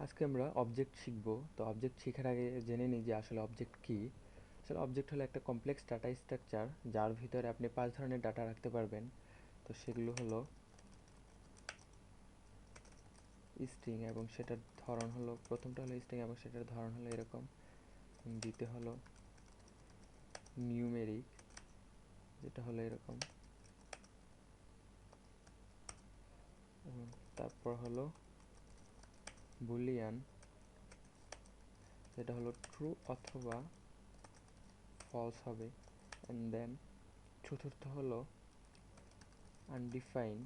আজকে আমরা অবজেক্ট শিখব। তো অবজেক্ট শেখার আগে জেনে নিই যে আসলে অবজেক্ট কী। আসলে অবজেক্ট হলো একটা কমপ্লেক্স ডাটা স্ট্রাকচার যার ভিতরে আপনি 5 ধরনের ডাটা রাখতে পারবেন। তো সেগুলো হলো স্ট্রিং এবং সেটার ধরন হলো, প্রথমটা হলো স্ট্রিং এবং সেটার ধরন হলো এরকম। দ্বিতীয় হলো নিউমেরিক, যেটা হলো এরকম। এবং তারপর হলো বুলিয়ান, যেটা হলো ট্রু অথবা ফলস হবে। অ্যান্ড দেন চতুর্থ হলো আনডিফাইন্ড,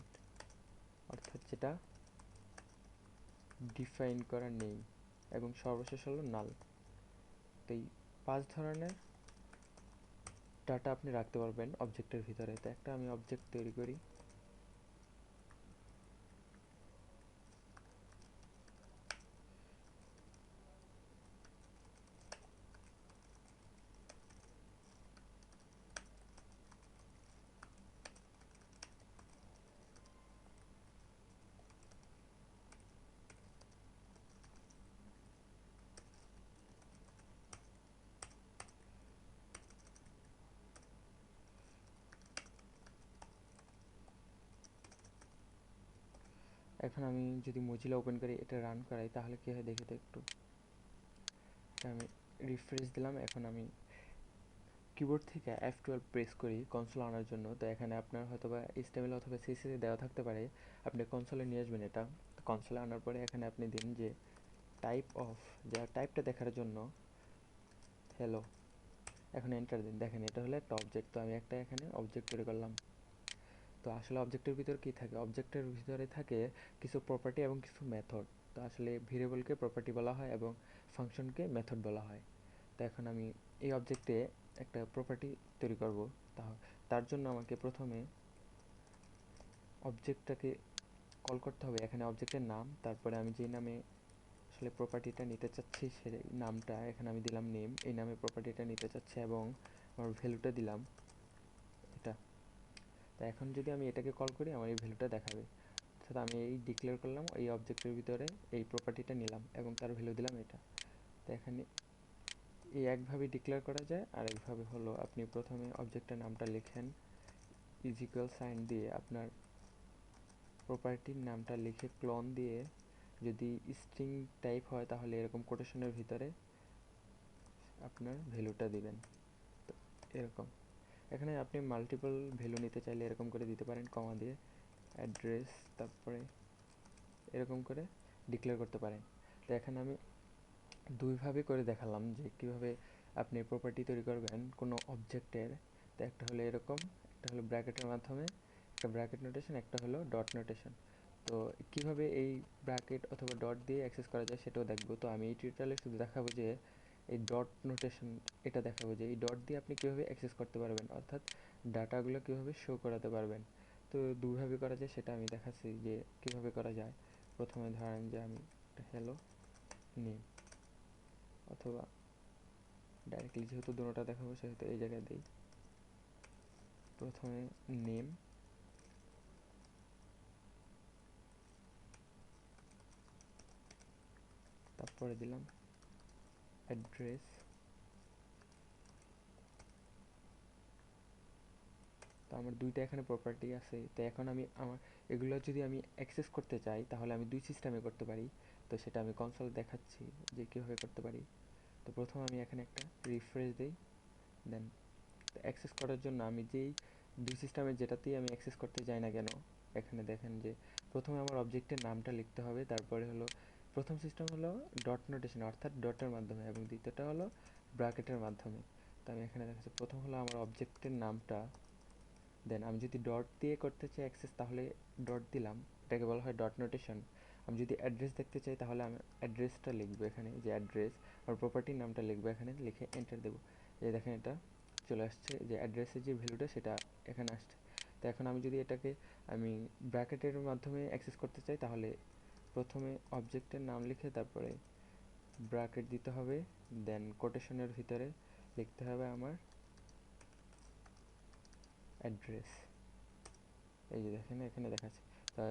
অর্থাৎ যেটা ডিফাইন করা নেই। এবং সর্বশেষ হলো নাল। তো এই 5 ধরনের ডাটা আপনি রাখতে পারবেন অবজেক্টের ভিতরে। তো একটা আমি অবজেক্ট তৈরি করি। এখন আমি যদি মজিলা ওপেন করি, এটা রান করাই, তাহলে কী হয় দেখি তো একটু। আমি রিফ্রেশ দিলাম। এখন আমি কিবোর্ড থেকে F12 প্রেস করি কনসোল আনার জন্য। তো এখানে আপনার হয়তো বা HTML অথবা CSS দেওয়া থাকতে পারে, আপনি কনসোলে নিয়ে আসবেন এটা। তো কনসোলে আনার পরে এখানে আপনি দিন যে টাইপ অফ, যা টাইপটা দেখার জন্য হ্যালো। এখন এন্টার দিন। দেখেন এটা হলো একটা অবজেক্ট। তো আমি একটা এখানে অবজেক্ট তৈরি করলাম। তো আসলে অবজেক্টের ভিতর কী থাকে, অবজেক্টের ভিতরে থাকে কিছু প্রপার্টি এবং কিছু মেথড। তো আসলে ভেরিয়েবলকে প্রপার্টি বলা হয় এবং ফাংশনকে মেথড বলা হয়। তো এখন আমি এই অবজেক্টে একটা প্রপার্টি তৈরি করব। তার জন্য আমাকে প্রথমে অবজেক্টটাকে কল করতে হবে। এখানে অবজেক্টের নাম, তারপরে আমি যেই নামে আসলে প্রপার্টিটা নিতে চাচ্ছি সেই নামটা এখানে আমি দিলাম নেম। এই নামে প্রপার্টিটা নিতে চাচ্ছি এবং আমার ভ্যালুটা দিলাম এটা। তো এখন যদি আমি এটাকে কল করি, আমার এই ভ্যালুটা দেখাবে। অর্থাৎ আমি এই ডিক্লেয়ার করলাম এই অবজেক্টের ভিতরে এই প্রপার্টিটা নিলাম এবং তার ভ্যালু দিলাম এটা। তো এখানে এই একভাবে ডিক্লেয়ার করা যায়। আর একভাবে হলো আপনি প্রথমে অবজেক্টের নামটা লিখেন, ইজিক্যাল সাইন দিয়ে আপনার প্রপার্টির নামটা লিখে ক্লোন দিয়ে, যদি স্ট্রিং টাইপ হয় তাহলে এরকম কোটেশনের ভিতরে আপনার ভ্যালুটা দিবেন। তো এরকম এখানে আপনি মাল্টিপল ভ্যালু নিতে চাইলে এরকম করে দিতে পারেন, কমা দিয়ে অ্যাড্রেস, তারপরে এরকম করে ডিক্লেয়ার করতে পারেন। তো এখানে আমি দুইভাবে করে দেখালাম যে কীভাবে আপনি প্রপার্টি তৈরি করবেন কোনো অবজেক্টের। তো একটা হলো এরকম, একটা হলো ব্র্যাকেটের মাধ্যমে, একটা ব্র্যাকেট নোটেশন, একটা হলো ডট নোটেশন। তো কীভাবে এই ব্র্যাকেট অথবা ডট দিয়ে অ্যাক্সেস করা যায় সেটাও দেখবো। তো আমি এই টিউটোরিয়ালে শুধু দেখাবো যে এই ডট নোটেশন, এটা দেখাবো যে এই ডট দিয়ে আপনি কীভাবে অ্যাক্সেস করতে পারবেন, অর্থাৎ ডাটাগুলো কীভাবে শো করাতে পারবেন। তো দুইভাবে করা যায় সেটা আমি দেখাচ্ছি যে কীভাবে করা যায়। প্রথমে ধরেন যে আমি একটা হ্যালো নেম, অথবা ডাইরেক্টলি যেহেতু দুটোটা দেখাবো সেহেতু এই জায়গায় দিই প্রথমে নেম, তারপরে দিলাম অ্যাড্রেস। তো আমার দুইটা এখানে প্রপার্টি আছে। তো এখন আমি আমার এগুলো যদি আমি অ্যাক্সেস করতে চাই তাহলে আমি দুই সিস্টেমে করতে পারি। তো সেটা আমি কনসোলে দেখাচ্ছি যে কীভাবে করতে পারি। তো প্রথম আমি এখানে একটা রিফ্রেশ দিই। দেন অ্যাক্সেস করার জন্য আমি যেই দুই সিস্টেমের যেটাতেই আমি অ্যাক্সেস করতে যাই না কেন, এখানে দেখেন যে প্রথমে আমার অবজেক্টের নামটা লিখতে হবে। তারপরে হলো প্রথম সিস্টেম হলো ডট নোটেশন, অর্থাৎ ডটের মাধ্যমে, এবং দ্বিতীয়টা হলো ব্র্যাকেটের মাধ্যমে। তো আমি এখানে দেখাচ্ছি প্রথম হলো আমার অবজেক্টের নামটা। দেন আমি যদি ডট দিয়ে করতে চাই অ্যাক্সেস তাহলে ডট দিলাম, এটাকে বলা হয় ডট নোটেশন। আমি যদি অ্যাড্রেস দেখতে চাই তাহলে আমি অ্যাড্রেসটা লিখবো এখানে, যে অ্যাড্রেস, আর প্রপার্টির নামটা লিখবো এখানে, লিখে এন্টার দেবো। এই দেখেন এটা চলে আসছে, যে অ্যাড্রেসের যে ভ্যালুটা সেটা এখানে আসছে। তো এখন আমি যদি এটাকে আমি ব্র্যাকেটের মাধ্যমে অ্যাক্সেস করতে চাই তাহলে প্রথমে অবজেক্টের নাম লিখে তারপরে ব্র্যাকেট দিতে হবে। দেন কোটেশনের ভিতরে লিখতে হবে আমার অ্যাড্রেস। এই যে দেখেন এখানে দেখাচ্ছে। তা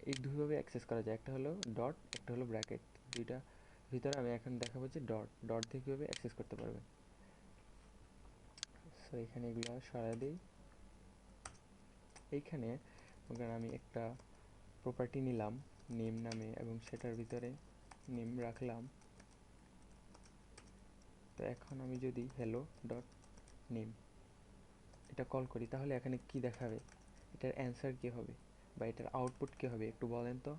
এই দুইভাবে অ্যাক্সেস করা যায়, একটা হলো ডট, একটা হলো ব্র্যাকেট। দুইটা ভিতরে আমি এখন দেখাবো যে ডট ডট দিয়ে কীভাবে অ্যাক্সেস করতে পারবে। সো এখানে এগুলো সরাই দিই। এইখানে আমি একটা প্রপার্টি নিলাম নেম নামে এবং সেটার ভিতরে নেম রাখলাম। তো এখন আমি যদি hello ডট নেম এটা কল করি তাহলে এখানে কি দেখাবে, এটার অ্যান্সার কি হবে বা এটার আউটপুট কি হবে একটু বলেন তো।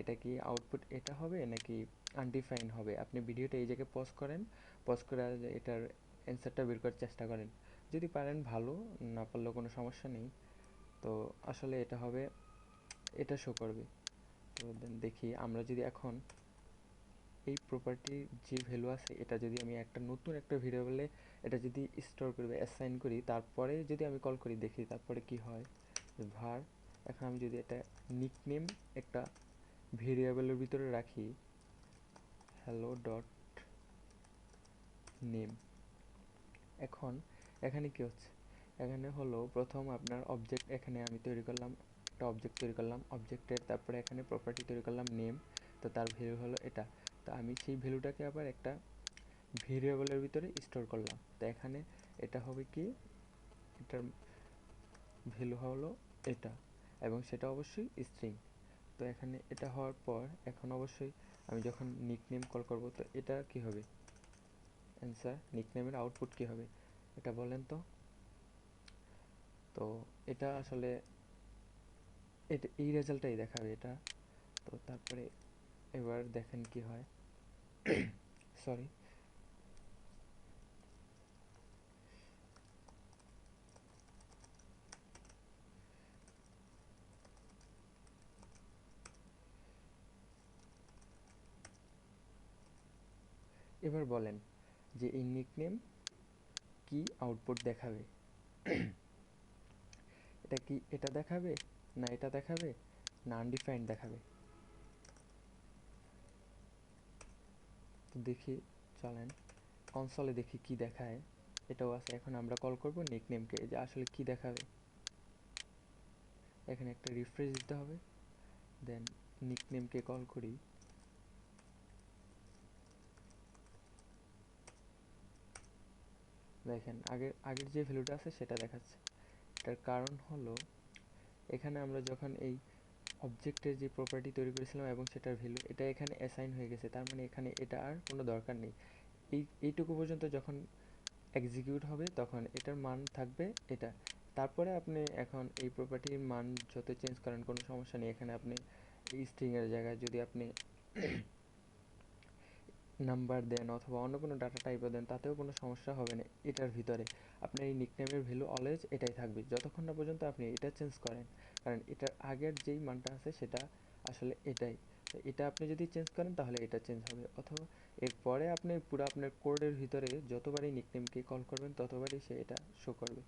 এটা কি আউটপুট এটা হবে নাকি আনডিফাইন হবে? আপনি ভিডিওটা এই জায়গায় পজ করেন, পজ করে এটার অ্যান্সারটা বের করার চেষ্টা করেন। যদি পারেন ভালো, না পারলেও কোনো সমস্যা নেই। তো আসলে এটা হবে, এটা শো করবে। তো দেখি আমরা যদি এখন এই প্রপার্টির যে ভ্যালু আছে এটা যদি আমি একটা নতুন একটা ভেরিয়েবলে এটা যদি স্টোর করি বা অ্যাসাইন করি, তারপরে যদি আমি কল করি দেখি তারপরে কি হয়। var এখন আমি যদি এটা নিকনেম একটা ভেরিয়েবলের ভিতরে রাখি hello ডট নেম, এখন এখানে কি হচ্ছে, এখানে হলো প্রথম আপনার অবজেক্ট, এখানে আমি তৈরি করলাম একটা অবজেক্ট তৈরি করলাম, অবজেক্টের তারপরে এখানে প্রপার্টি তৈরি করলাম নেম। তো তার ভ্যালু হলো এটা। তো আমি সেই ভ্যালুটাকে আবার একটা ভেরিয়েবলের ভিতরে স্টোর করলাম। তো এখানে এটা হবে কি, এটার ভ্যালু হলো এটা এবং সেটা অবশ্যই স্ট্রিং। তো এখানে এটা হওয়ার পর এখন অবশ্যই আমি যখন নিকনেম কল করব তো এটা কি হবে, অ্যান্সার নিকনেমের আউটপুট কি হবে এটা বলেন তো। তো এটা আসলে এটা এই রেজাল্টটাই দেখাবে এটা। তো তারপরে এবার দেখেন কি হয়। সরি, এবার বলেন যে এই নিকনেম কি আউটপুট দেখাবে। এটা কি এটা দেখাবে, না এটা দেখাবে, না আনডিফাইন্ড দেখাবে। তো দেখি, চলেন কনসোলে দেখি কি দেখায়। এটাও আছে। এখন আমরা কল করব নিকনেমকে, যে আসলে কি দেখাবে। এখানে একটা রিফ্রেশ দিতে হবে, দেন নিকনেমকে কল করি। দেখেন আগের আগের যে ভ্যালুটা আছে সেটা দেখাচ্ছে। এটার কারণ হলো এখানে আমরা যখন এই অবজেক্টের যে প্রপার্টি তৈরি করেছিলাম এবং সেটার ভ্যালু এটা এখানে অ্যাসাইন হয়ে গেছে, তার মানে এখানে এটা আর কোনো দরকার নেই। এইটুকু পর্যন্ত যখন এক্সিকিউট হবে তখন এটার মান থাকবে এটা। তারপরে আপনি এখন এই প্রপার্টির মান যত চেঞ্জ করেন কোনো সমস্যা নেই। এখানে আপনি এই স্ট্রিংয়ের জায়গায় যদি আপনি নাম্বার দেন অথবা অন্য কোনো ডাটা টাইপও দেন তাতেও কোনো সমস্যা হবে না। এটার ভিতরে আপনার এই নিকনেমের ভ্যালু অলওয়েজ এটাই থাকবে যতক্ষণ না পর্যন্ত আপনি এটা চেঞ্জ করেন, কারণ এটার আগের যেই মানটা আছে সেটা আসলে এটাই। তো এটা আপনি যদি চেঞ্জ করেন তাহলে এটা চেঞ্জ হবে, অথবা এরপরে আপনি পুরো আপনার কোডের ভিতরে যতবারই নিকনেমকে কল করবেন ততবারই সে এটা শো করবে।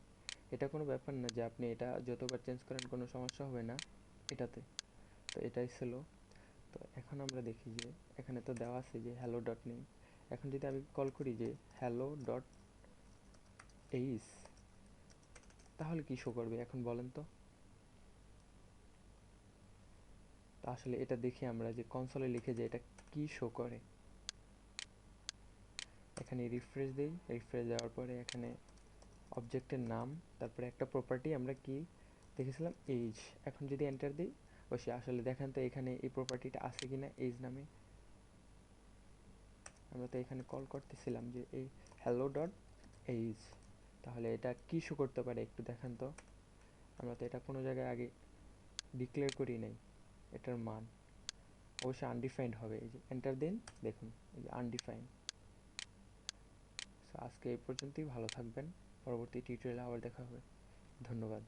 এটা কোনো ব্যাপার না যে আপনি এটা যতবার চেঞ্জ করেন কোনো সমস্যা হবে না এটাতে। তো এটাই ছিল। তো এখন আমরা দেখি যে এখানে তো দেওয়া আছে যে হ্যালো ডট নেম। এখন যদি আমি কল করি যে হ্যালো ডট এইস, তাহলে কি শো করবে এখন বলেন তো। তো আসলে এটা দেখি আমরা যে কনসোলে লিখে যে এটা কি শো করে। এখানে রিফ্রেশ দেই, রিফ্রেশ দেওয়ার পরে এখানে অবজেক্টের নাম, তারপরে একটা প্রপার্টি আমরা কি দেখেছিলাম এইজ। এখন যদি এন্টার দিই অবশ্যই আসলে দেখেন তো এখানে এই প্রপার্টিটা আছে কিনা এইজ নামে। আমরা তো এখানে কল করতেছিলাম যে এই হ্যালো ডট এইজ, তাহলে এটা কি শো করতে পারে একটু দেখান তো। আমরা তো এটা কোনো জায়গায় আগে ডিক্লেয়ার করি নাই এটার মান। অবশ্যই আনডিফাইন্ড হবে, এই যে এন্টার দিন দেখুন এই যে আনডিফাইন্ড। সো আজকে এই পর্যন্তই, ভালো থাকবেন, পরবর্তী টিউটোরিয়ালে আবার দেখা হবে। ধন্যবাদ।